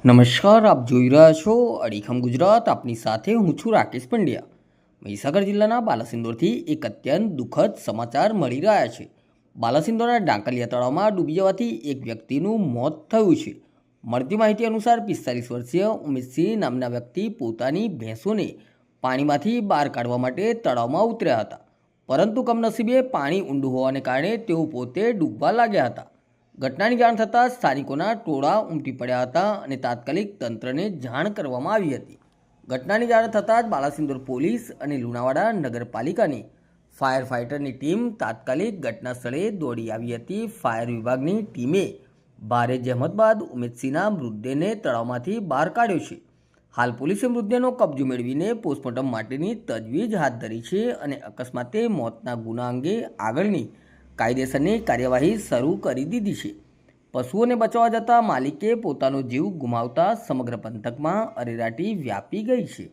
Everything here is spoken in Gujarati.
નમસ્કાર, આપ જોઈ રહ્યા છો અડીખમ ગુજરાત. આપની સાથે હું છું રાકેશ પંડ્યા. મહીસાગર જિલ્લાના બાલાસિનોરથી એક અત્યંત દુઃખદ સમાચાર મળી રહ્યા છે. બાલાસિનોરના ડાંકલિયા તળાવમાં ડૂબી જવાથી એક વ્યક્તિનું મોત થયું છે. મળતી માહિતી અનુસાર 45 વર્ષીય ઉમેશસિંહ નામના વ્યક્તિ પોતાની ભેંસોને પાણીમાંથી બહાર કાઢવા માટે તળાવમાં ઉતર્યા હતા, પરંતુ કમનસીબે પાણી ઊંડું હોવાને કારણે તેઓ પોતે ડૂબવા લાગ્યા હતા. ઘટનાની જાણ થતાં સ્થાનિકોના ટોળા ઉમટી પડ્યા હતા અને તાત્કાલિક તંત્રને જાણ કરવામાં આવી હતી. ઘટનાની જાણ થતાં જ બાલાસિનોર પોલીસ અને લુણાવાડા નગરપાલિકાની ફાયર ફાઇટરની ટીમ તાત્કાલિક ઘટના સ્થળે દોડી આવી હતી. ફાયર વિભાગની ટીમે ભારે જહેમત બાદ ઉમેશસિંહના મૃતદેહને તળાવમાંથી બહાર કાઢ્યો છે. હાલ પોલીસે મૃતદેહનો કબજો મેળવીને પોસ્ટમોર્ટમ માટેની તજવીજ હાથ ધરી છે અને અકસ્માતે મોતના ગુના અંગે આગળની કાયદેસરની કાર્યવાહી શરૂ કરી દીધી છે. પશુઓને બચાવવા જતાં માલિકે પોતાનો જીવ ગુમાવતા સમગ્ર પંથકમાં અરેરાટી વ્યાપી ગઈ છે.